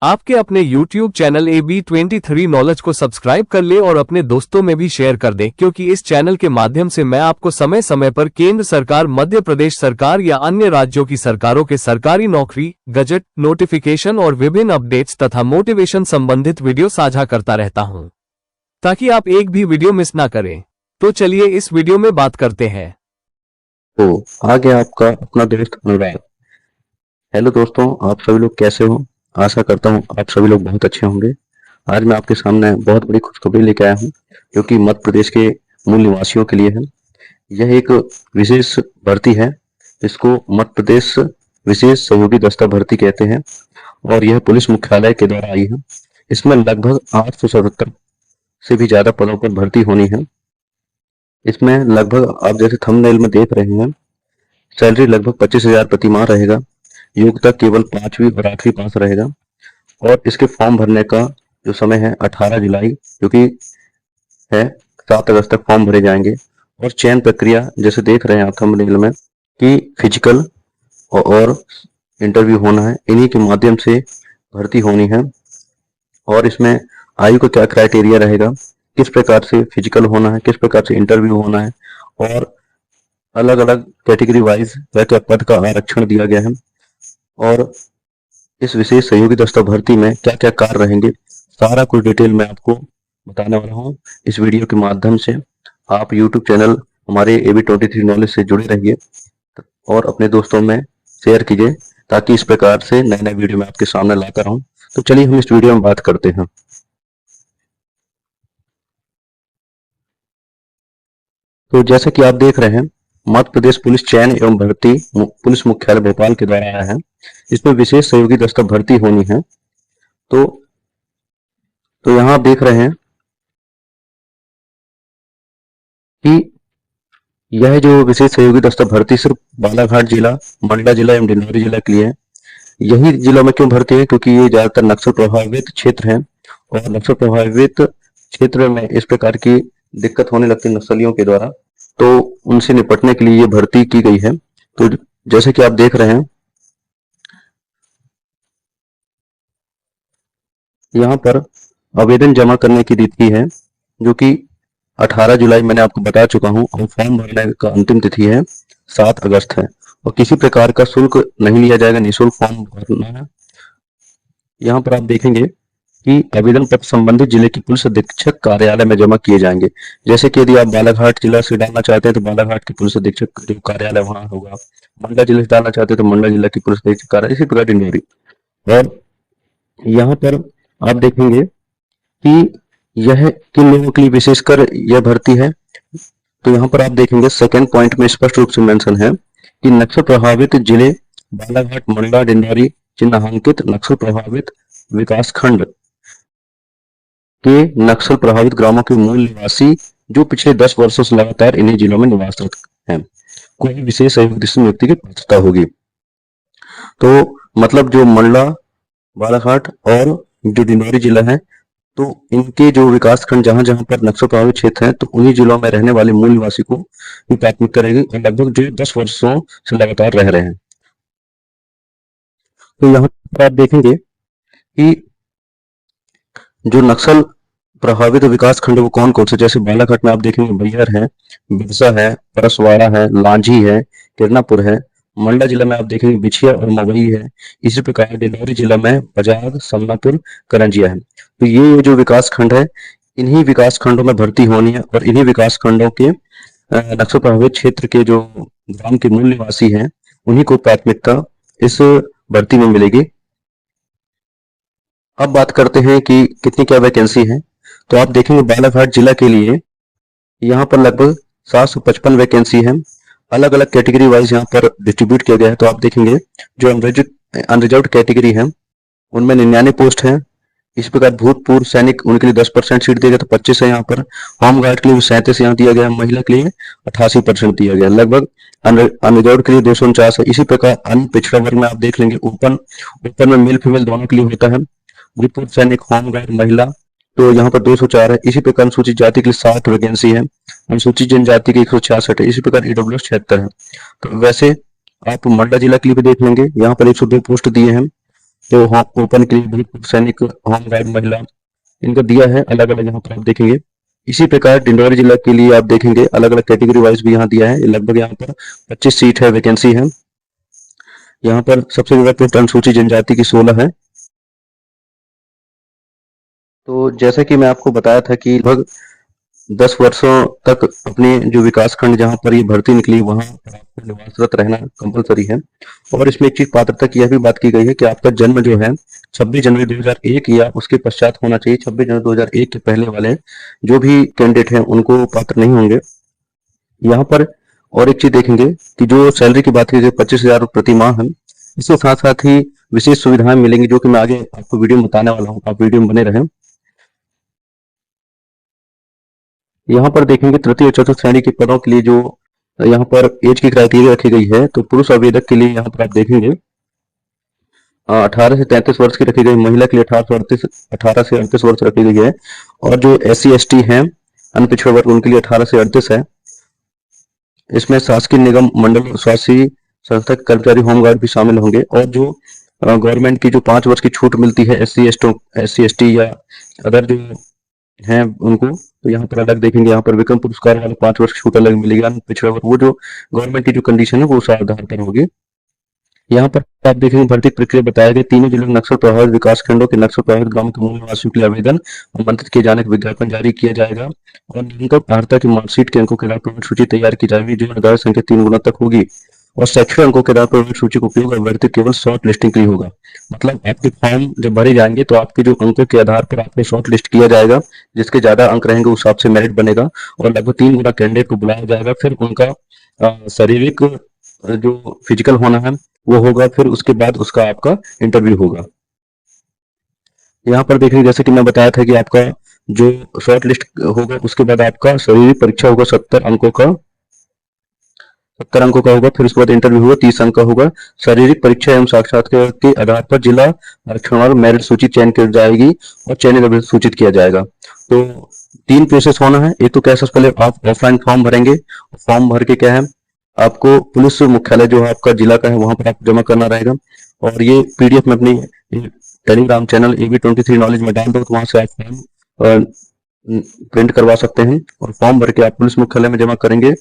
आपके अपने YouTube channel AB23 knowledge को सब्सक्राइब कर ले और अपने दोस्तों में भी शेयर कर दें, क्योंकि इस चैनल के माध्यम से मैं आपको समय समय पर केंद्र सरकार, मध्य प्रदेश सरकार या अन्य राज्यों की सरकारों के सरकारी नौकरी, गजट, नोटिफिकेशन और विभिन्न अपडेट्स तथा मोटिवेशन संबंधित वीडियो साझा करता रहता हूं, ताकि आप एक भी वीडियो मिस ना करें। तो चलिए इस वीडियो में बात करते हैं। तो आगे आपका अपना दोस्त अनुराग। हेलो दोस्तों, आप सभी लोग कैसे हो? आशा करता हूँ आप सभी लोग बहुत अच्छे होंगे। आज मैं आपके सामने बहुत बड़ी खुशखबरी लेके आया हूँ, जो कि मध्य प्रदेश के मूल निवासियों के लिए है। यह एक विशेष भर्ती है, इसको मध्य प्रदेश विशेष सहयोगी दस्ता भर्ती कहते हैं और यह पुलिस मुख्यालय के द्वारा आई है। इसमें लगभग 877 से भी ज्यादा पदों पर भर्ती होनी है। इसमें लगभग आप जैसे थंबनेल में देख रहे हैं, सैलरी लगभग 25,000 प्रति माह रहेगा। योग्यता केवल 5वीं और 8वीं पास रहेगा और इसके फॉर्म भरने का जो समय है 18 जुलाई, जो कि है 7 अगस्त तक फॉर्म भरे जाएंगे। और चयन प्रक्रिया जैसे देख रहे हैं आप थंबनेल में कि फिजिकल और इंटरव्यू होना है, इन्हीं के माध्यम से भर्ती होनी है। और इसमें आयु का क्या क्राइटेरिया रहेगा, किस प्रकार से फिजिकल होना है, किस प्रकार से इंटरव्यू होना है और अलग अलग कैटेगरी वाइज वह क्या पद का आरक्षण दिया गया है और इस विशेष सहयोगी दस्ता भर्ती में क्या क्या कार्य रहेंगे, सारा कुछ डिटेल मैं आपको बताने वाला हूँ इस वीडियो के माध्यम से। आप YouTube चैनल हमारे AB23 नॉलेज से जुड़े रहिए और अपने दोस्तों में शेयर कीजिए, ताकि इस प्रकार से नए नए वीडियो मैं आपके सामने लाकर आऊं। तो चलिए हम इस वीडियो में बात करते हैं। तो जैसे कि आप देख रहे हैं, मध्य प्रदेश पुलिस चयन एवं भर्ती पुलिस मुख्यालय भोपाल के द्वारा आया है। इसमें विशेष सहयोगी दस्ता भर्ती होनी है। तो यहाँ आप देख रहे हैं कि यह जो विशेष सहयोगी दस्ता भर्ती सिर्फ बालाघाट जिला, मंडला जिला एवं डिंडौरी जिला के लिए है। यही जिला में क्यों भर्ती है? क्योंकि ये ज्यादातर नक्सल प्रभावित क्षेत्र है और नक्सल प्रभावित क्षेत्र में इस प्रकार की दिक्कत होने लगती है नक्सलियों के द्वारा, तो उनसे निपटने के लिए ये भर्ती की गई है। तो जैसे कि आप देख रहे हैं, यहाँ पर आवेदन जमा करने की तिथि है, जो कि 18 जुलाई मैंने आपको बता चुका हूँ, और फॉर्म भरने का अंतिम तिथि है 7 अगस्त है और किसी प्रकार का शुल्क नहीं लिया जाएगा, निःशुल्क फॉर्म भरना है। यहाँ पर आप देखेंगे कि आवेदन पत्र संबंधित जिले की पुलिस अधीक्षक कार्यालय में जमा किए जाएंगे। जैसे कि यदि आप बालाघाट जिला से डालना चाहते हैं तो बालाघाट की पुलिस अधीक्षक जो कार्यालय वहां होगा, मंडला जिले से डालना चाहते हैं तो मंडला जिला की पुलिस अधीक्षक कार्यालय, इसी प्रकार डिंडोरी। और यहाँ पर आप देखेंगे कि यह किन लोगों के लिए विशेषकर यह भर्ती है। तो यहाँ पर आप देखेंगे सेकेंड पॉइंट में स्पष्ट रूप से मेंशन है कि नक्सल प्रभावित जिले बालाघाट, मंडला, डिंडौरी चिन्हांकित नक्सल प्रभावित विकास खंड के नक्सल प्रभावित ग्रामों के मूल निवासी जो पिछले 10 वर्षों से लगातार इन्हीं जिलों में निवासरत हैं, कोई विशेष सहयोग नियुक्ति की पात्रता होगी। तो मतलब जो मंडला, बालाघाट और जो डिंडौरी जिला है, तो इनके जो विकास खंड जहां जहां पर नक्सल प्रभावित क्षेत्र हैं, तो उन्हीं जिलों में रहने वाले मूल निवासी को भी प्राथमिकता रहेगी और लगभग जो 10 वर्षों से लगातार रह रहे हैं। तो यहाँ पर आप देखेंगे कि जो नक्सल प्रभावित विकास खंड वो कौन कौन से, जैसे बालाघाट में आप देखेंगे बैहर है, बिरसा है, परसवाड़ा है, लांझी है, किरनापुर है। मंडला जिला में आप देखेंगे बिछिया और मवई है। इसी प्रकार डिंडौरी जिला में बजाग, समनापुर, करंजिया है। तो ये जो विकास खंड है, इन्हीं विकास खंडों में भर्ती होनी है और इन्हीं विकास खंडों के नक्सल प्रभावित क्षेत्र के जो ग्राम के मूल निवासी हैं, उन्हीं को प्राथमिकता इस भर्ती में मिलेगी। अब बात करते हैं कि कितनी क्या वैकेंसी है। तो आप देखेंगे बालाघाट जिला के लिए यहाँ पर लगभग 755 वैकेंसी है। अलग अलग कैटेगरी वाइज यहाँ पर डिस्ट्रीब्यूट किया गया है। तो आप देखेंगे जो अनरिजर्व्ड कैटेगरी है उनमें 99 पोस्ट है। इस प्रकार भूतपूर्व सैनिक, उनके लिए 10% सीट दिया गया, तो 25 है यहाँ पर। होमगार्ड के लिए 37 यहाँ दिया गया, महिला के लिए 88% दिया गया। लगभग अनरिजर्व्ड के लिए 249 है। इसी प्रकार अन्य पिछड़ा वर्ग में आप देख लेंगे ऊपर में मेल फीमेल दोनों के लिए होता है। भूतपूर्व सैनिक, होमगार्ड, महिला, तो यहाँ पर 204 है। इसी प्रकार अनुसूचित जाति के लिए 60 वैकेंसी है, अनुसूचित जनजाति के 166 है। इसी प्रकार ईडब्ल्यूएस 76 है। तो वैसे आप मंडला जिला के लिए भी देख लेंगे, यहाँ पर 102 पोस्ट दिए हैं। तो ओपन के लिए भूतपूर्व सैनिक, होमगार्ड महिला, इनका दिया है अलग अलग, यहाँ पर आप देखेंगे। इसी प्रकार डिंडौरी जिला के लिए आप देखेंगे अलग अलग कैटेगरी वाइज भी यहाँ दिया है। लगभग यहाँ पर 25 सीट है, वैकेंसी है। यहाँ पर सबसे ज्यादा पोस्ट अनुसूचित जनजाति की 16 है। तो जैसा कि मैं आपको बताया था कि लगभग 10 वर्षों तक अपने जो विकास खंड जहाँ पर ये भर्ती निकली वहां पर आपको निवासरत रहना कंपलसरी है। और इसमें एक चीज पात्रता की यह भी बात की गई है कि आपका जन्म जो है 26 जनवरी 2001 या उसके पश्चात होना चाहिए। 26 जनवरी 2001 के पहले वाले जो भी कैंडिडेट हैं उनको पात्र नहीं होंगे। यहाँ पर और एक चीज देखेंगे कि जो सैलरी की बात की गई 25,000 प्रति माह है, इसके साथ साथ ही विशेष सुविधाएं मिलेंगी जो कि मैं आगे आपको वीडियो में बताने वाला हूँ। आप वीडियो में बने रहें। यहाँ पर देखेंगे तृतीय और चतुर्थ श्रेणी के पदों के लिए जो यहाँ पर एज की क्राइटेरिया रखी गई है, तो पुरुष आवेदक के लिए यहाँ पर आप देखेंगे 18 से 33 वर्ष की रखी गई, महिला के लिए 18 से 38 वर्ष रखी गई है। और जो SC ST हैं अन्य पिछड़े वर्ग उनके लिए 18 से 38 है। इसमें शासकीय निगम मंडल स्वास्थ्य संस्था के कर्मचारी, होमगार्ड भी शामिल होंगे। और जो गवर्नमेंट की जो 5 वर्ष की छूट मिलती है SC ST या अदर जो हैं उनको, तो यहाँ पर अलग देखेंगे। यहाँ पर विक्रम पुरस्कार वाले 5 वर्ष छूट अलग मिलेगी। पिछड़ा वर्ग वो जो गवर्नमेंट की जो कंडीशन है वो उस आधार पर होगी। यहाँ पर आप देखेंगे भर्ती प्रक्रिया बताया गया। तीनों जिलों के नक्सल प्रभावित विकास खंडों के नक्सल प्रभावित गांव के मूल निवासियों के लिए आवेदन आमंत्रित किए जाने का विज्ञापन जारी किया जाएगा। और न्यूनतम अर्हता की मार्कशीट के अंकों के आधार पर सूची तैयार की जाएगी जो निर्धारित संख्या 3 गुना तक होगी। और शैक्षणिक अंकों के आधार पर सूची का उपयोग अभ्यर्थी केवल शॉर्ट लिस्टिंग के लिए होगा। मतलब आपके फॉर्म जब भरे जाएंगे तो आपके जो अंकों के आधार पर आपको शॉर्ट लिस्ट किया जाएगा। जिसके ज्यादा अंक रहेंगे उस हिसाब से मेरिट बनेगा और लगभग 3 गुना कैंडिडेट को बुलाया जाएगा। फिर उनका शारीरिक जो फिजिकल होना है वो होगा, फिर उसके बाद उसका आपका इंटरव्यू होगा। यहाँ पर देखिए जैसे कि मैं बताया था कि आपका जो शॉर्ट लिस्ट होगा उसके बाद आपका शारीरिक परीक्षा होगा 70 अंकों का होगा। फिर उसके बाद इंटरव्यू होगा 30 अंक का होगा। शारीरिक परीक्षा एवं साक्षात्कार के आधार पर जिला आरक्षण मेरिट सूची चयन की जाएगी और चयनित अभ्यर्थी सूचित किया जाएगा। तो 3 प्रोसेस होना है। एक तो क्या सबसे पहले आप ऑफलाइन फॉर्म भरेंगे। फॉर्म भर के क्या है आपको पुलिस मुख्यालय जो आपका जिला का है वहां पर आपको जमा करना रहेगा। और ये PDF में अपनी टेलीग्राम चैनल AB23 नॉलेज में डाल दो तो वहां से आप फॉर्म प्रिंट करवा सकते हैं। और फॉर्म भर के आप पुलिस मुख्यालय में जमा करेंगे।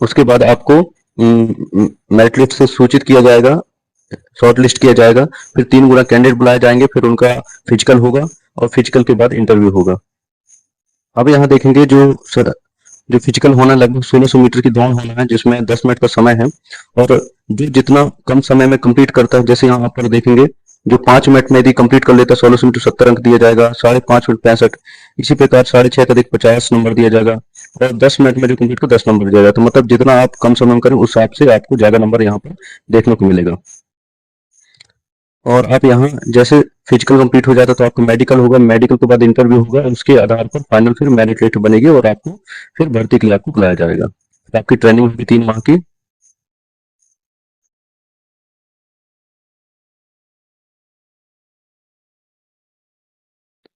उसके बाद आपको मेरिट लिस्ट से सूचित किया जाएगा, शॉर्ट लिस्ट किया जाएगा। फिर 3 गुना कैंडिडेट बुलाए जाएंगे। फिर उनका फिजिकल होगा और फिजिकल के बाद इंटरव्यू होगा। अब यहाँ देखेंगे जो फिजिकल होना लगभग 1600 मीटर की दौड़ होना है जिसमें 10 मिनट का समय है। और जो जितना कम समय में कंप्लीट करता है, जैसे यहाँ पर देखेंगे जो 5 मिनट में यदि कंप्लीट कर लेता है 1600 मीटर 70 अंक दिया जाएगा। 5.5 मिनट 65। इसी प्रकार 6.5 का अधिक 50 नंबर दिया जाएगा। और 10 मिनट में जो कंप्लीट कर 10 नंबर दिया जाएगा। तो मतलब जितना आप कम समय में करें उस हिसाब से आपको ज्यादा नंबर यहाँ पर देखने को मिलेगा। और आप यहाँ जैसे फिजिकल कंप्लीट हो जाता है तो आपको मेडिकल होगा। मेडिकल के बाद इंटरव्यू होगा। उसके आधार पर फाइनल फिर मेरिट लिस्ट बनेगी और आपको फिर भर्ती के लिए आपको बुलाया जाएगा। तो आपकी ट्रेनिंग होगी 3 माह की।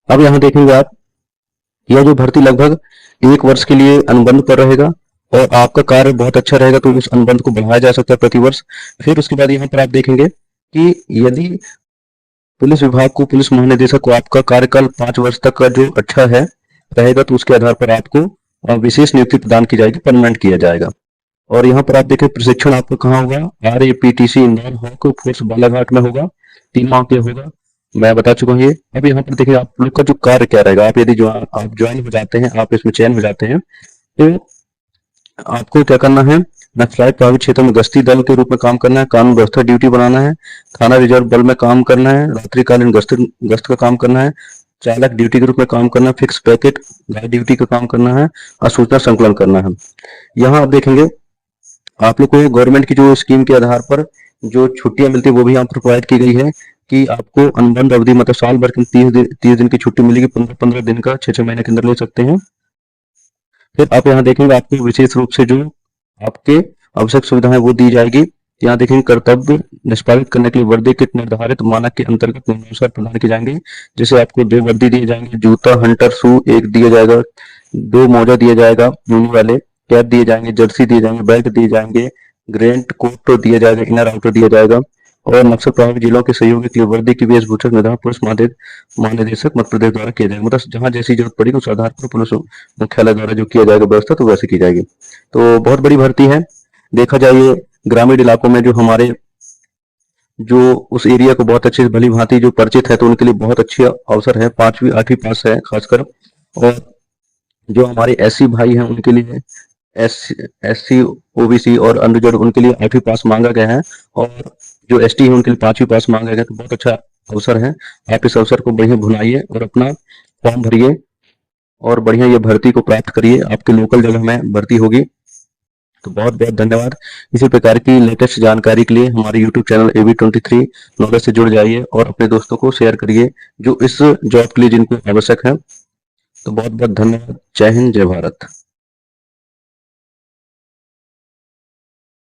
अब यहाँ देखेंगे आप यह जो भर्ती लगभग 1 वर्ष के लिए अनुबंध पर रहेगा और आपका कार्य बहुत अच्छा रहेगा तो उस अनुबंध को बढ़ाया जा सकता है प्रति वर्ष। फिर उसके बाद यहाँ पर आप देखेंगे कि यदि पुलिस विभाग को, पुलिस महानिदेशक को आपका कार्यकाल 5 वर्ष तक का जो अच्छा है रहेगा तो उसके आधार पर आपको विशेष नियुक्ति प्रदान की जाएगी, परमानेंट किया जाएगा। और यहाँ पर आप देखें प्रशिक्षण आपका कहाँ होगा, RAPTC Indore hawk force Balaghat में होगा। 3 माह के होगा, मैं बता चुका हूँ ये। अब यहाँ पर देखिए आप लोग का जो कार्य क्या रहेगा। आप यदि आप ज्वाइन हो जाते हैं, आप इसमें चयन हो जाते हैं तो आपको क्या करना है, नक्सलाइट प्रभावित क्षेत्र में गश्ती दल के रूप में काम करना है, कानून व्यवस्था ड्यूटी बनाना है, थाना रिजर्व बल में काम करना है, रात्रिकालीन गश्त का काम करना है, चालक ड्यूटी के रूप में काम करना है, फिक्स पैकेट गाइड ड्यूटी का काम करना है और सूचना संकलन करना है। यहाँ आप देखेंगे आप लोग को गवर्नमेंट की जो स्कीम के आधार पर जो छुट्टियां मिलती है वो भी यहाँ पर प्रोवाइड की गई है कि आपको अनुबंध अवधि मतलब साल भर की 30 दिन की छुट्टी मिलेगी। 15 दिन का 6 महीने के अंदर ले सकते हैं। फिर आप यहाँ देखेंगे आपको विशेष रूप से जो आपके आवश्यक सुविधाएं वो दी जाएगी। यहाँ देखेंगे कर्तव्य निष्पादित करने के लिए वर्दी किट निर्धारित मानक के अंतर्गत नियमानुसार प्रदान किए जाएंगे। जैसे आपको 2 वर्दी दिए जाएंगे, जूता हंटर शू 1 दिया जाएगा, 2 मोजा दिया जाएगा यूनी वाले, कैप दिए जाएंगे, जर्सी दिए जाएंगे, बेल्ट दिए जाएंगे, ग्रेंट कोट दिया जाएगा, इनर आउटर दिया जाएगा। और नक्सल प्रभावित जिलों के सहयोगी के लिए वर्दी की वेशभूषा निर्धारण पुलिस महानिदेशक मध्य प्रदेश द्वारा किया जाएगा। मतलब जहां जैसी जरूरत पड़ेगी उस आधार पर पुलिस मुख्यालय द्वारा जो किया जाएगा व्यवस्था तो वैसे की जाएगी। तो बहुत बड़ी भर्ती है। देखा जाए ये ग्रामीण इलाकों में जो हमारे जो उस एरिया को बहुत अच्छे से भली भांति जो परिचित है तो उनके लिए बहुत अच्छी अवसर है। 5वीं 8वीं पास है खासकर, और जो हमारे एससी भाई हैं उनके लिए एससी ओबीसी और अनरिजर्व उनके लिए 8वीं पास मांगा गया है, और जो एसटी है उनके लिए 5वीं पास मांगा गया है। तो बहुत अच्छा अवसर है। आप इस अवसर को बढ़िया भुनाइए और अपना फॉर्म भरिए और बढ़िया ये भर्ती को प्राप्त करिए। आपके लोकल जगह में भर्ती होगी। तो बहुत बहुत धन्यवाद। इसी प्रकार की लेटेस्ट जानकारी के लिए हमारे यूट्यूब चैनल AB23 नॉलेज से जुड़ जाइए और अपने दोस्तों को शेयर करिए जो इस जॉब के लिए जिनको आवश्यक है। तो बहुत बहुत धन्यवाद। जय हिंद, जय भारत।